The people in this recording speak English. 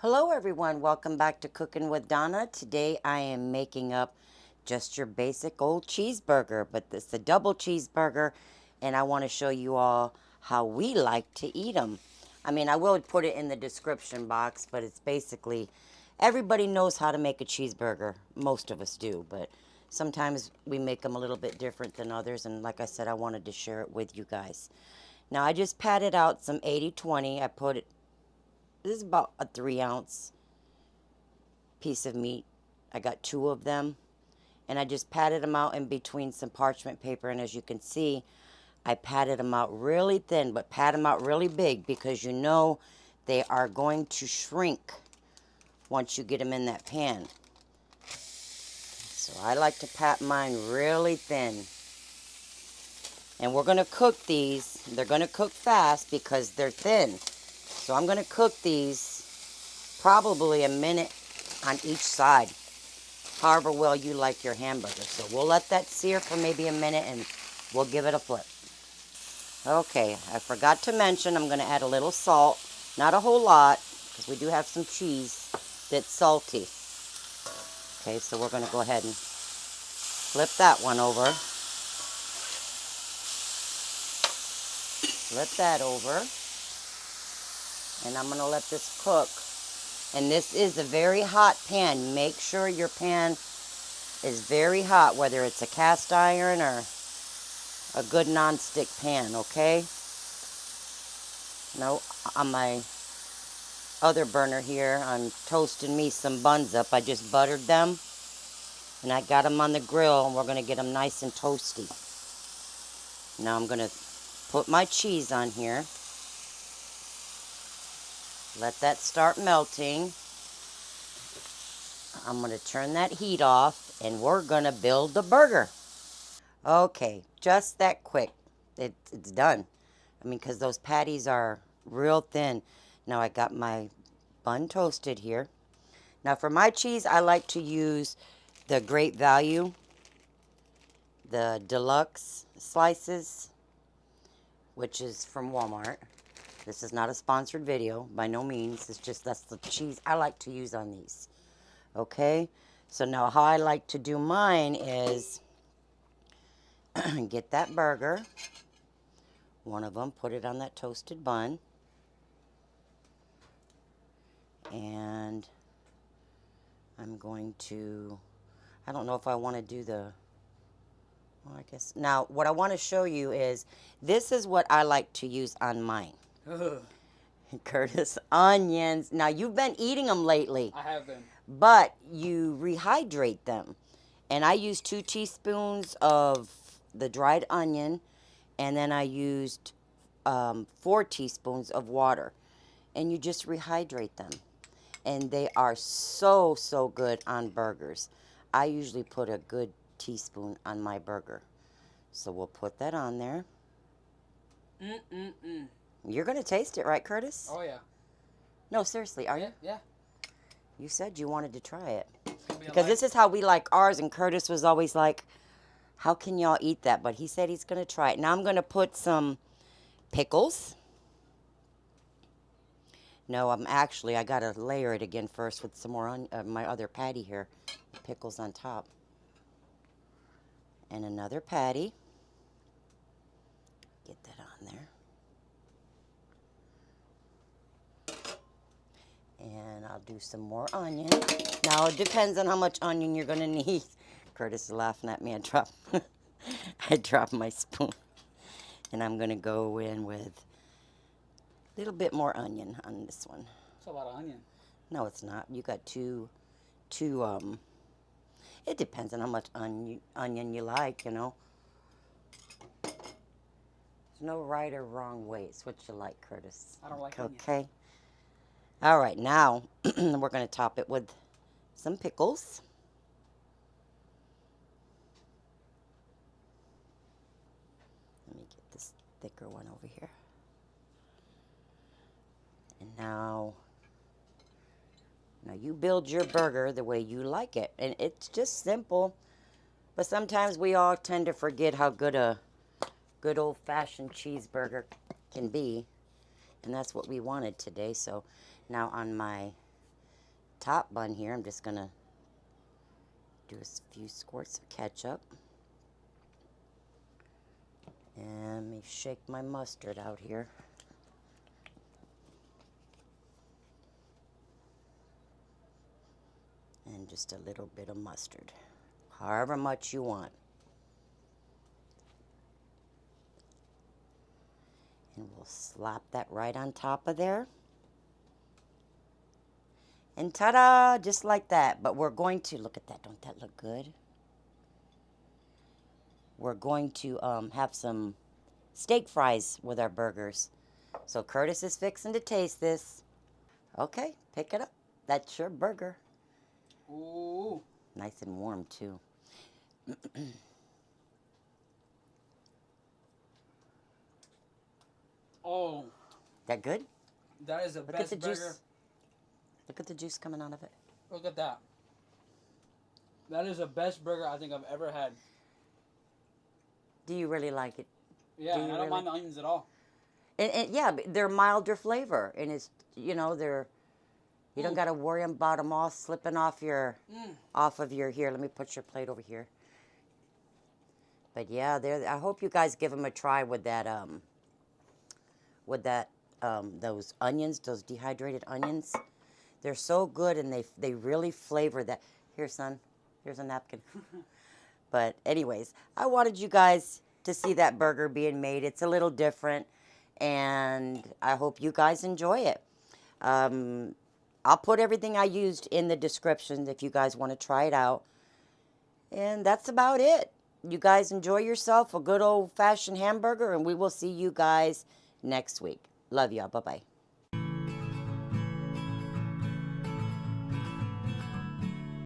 Hello everyone, welcome back to Cooking with Donna. Today I am making up just your basic old cheeseburger, but it's a double cheeseburger and I want to show you all how we like to eat them. I mean, I will put it in the description box, but it's basically, everybody knows how to make a cheeseburger. Most of us do, but sometimes we make them a little bit different than others, and like I said, I wanted to share it with you guys. Now I just patted out some 80/20. I put it, this is about a 3-ounce piece of meat. I got 2 of them, and I just patted them out in between some parchment paper, and as you can see, I patted them out really thin, but pat them out really big because you know they are going to shrink once you get them in that pan. So I like to pat mine really thin. And we're going to cook these. They're going to cook fast because they're thin. So I'm going to cook these probably a minute on each side, however well you like your hamburger. So we'll let that sear for maybe a minute and we'll give it a flip. Okay, I forgot to mention I'm going to add a little salt. Not a whole lot, because we do have some cheese that's salty. Okay, so we're going to go ahead and flip that one over. Flip that over. And I'm going to let this cook. And this is a very hot pan. Make sure your pan is very hot, whether it's a cast iron or a good non-stick pan, okay? Now, on my other burner here, I'm toasting me some buns up. I just buttered them, and I got them on the grill, and we're going to get them nice and toasty. Now I'm going to put my cheese on here. Let that start melting. I'm going to turn that heat off, and we're going to build the burger. Okay, just that quick. It's done. I mean, because those patties are real thin. Now I got my bun toasted here. Now for my cheese, I like to use the Great Value, the deluxe slices, which is from Walmart. This is not a sponsored video, by no means. It's just that's the cheese I like to use on these. Okay, so now how I like to do mine is get that burger, one of them, put it on that toasted bun, and I'm going to, I don't know if I want to do the, well, I guess, now what I want to show you is, this is what I like to use on mine. Curtis, onions. Now you've been eating them lately. I have been. But you rehydrate them. And I used 2 teaspoons of the dried onion, and then I used 4 teaspoons of water. And you just rehydrate them. And they are so, so good on burgers. I usually put a good teaspoon on my burger. So we'll put that on there. You're going to taste it, right, Curtis? Oh, yeah. No, seriously, are you? Yeah. You said you wanted to try it. Be Because this is how we like ours, and Curtis was always like, how can y'all eat that? But he said he's going to try it. Now I'm going to put some pickles. No, I got to layer it again first with some more on my other patty here. Pickles on top. And another patty. Get that on there. And I'll do some more onion. Now, it depends on how much onion you're going to need. Curtis is laughing at me. I dropped my spoon. And I'm going to go in with a little bit more onion on this one. It's a lot of onion. No, it's not. You got two, it depends on how much onion you like, you know. There's no right or wrong way. It's what you like, Curtis. I don't like onion. Okay. All right, now we're going to top it with some pickles. Let me get this thicker one over here. And now you build your burger the way you like it. And it's just simple. But sometimes we all tend to forget how good a good old-fashioned cheeseburger can be. And that's what we wanted today. So now on my top bun here, I'm just going to do a few squirts of ketchup. And let me shake my mustard out here. And just a little bit of mustard, however much you want. And we'll slap that right on top of there. And ta-da, just like that. But we're going to, look at that, don't that look good? We're going to have some steak fries with our burgers. So Curtis is fixing to taste this. Okay, pick it up. That's your burger. Ooh. Nice and warm too. Oh. That good? That is the best Look at the burger. juice. Look at the juice coming out of it. Look at that. That is the best burger I think I've ever had. Do you really like it? Yeah, and I don't mind the onions at all. And yeah, they're milder flavor, and it's, you know, they're, you don't got to worry about them all slipping off your, here. Let me put your plate over here. But yeah, I hope you guys give them a try with that, those onions, those dehydrated onions. They're so good, and they really flavor that. Here, son, here's a napkin. But anyways, I wanted you guys to see that burger being made. It's a little different, and I hope you guys enjoy it. I'll put everything I used in the description if you guys want to try it out. And that's about it. You guys enjoy yourself, a good old-fashioned hamburger, and we will see you guys next week. Love y'all. Bye-bye.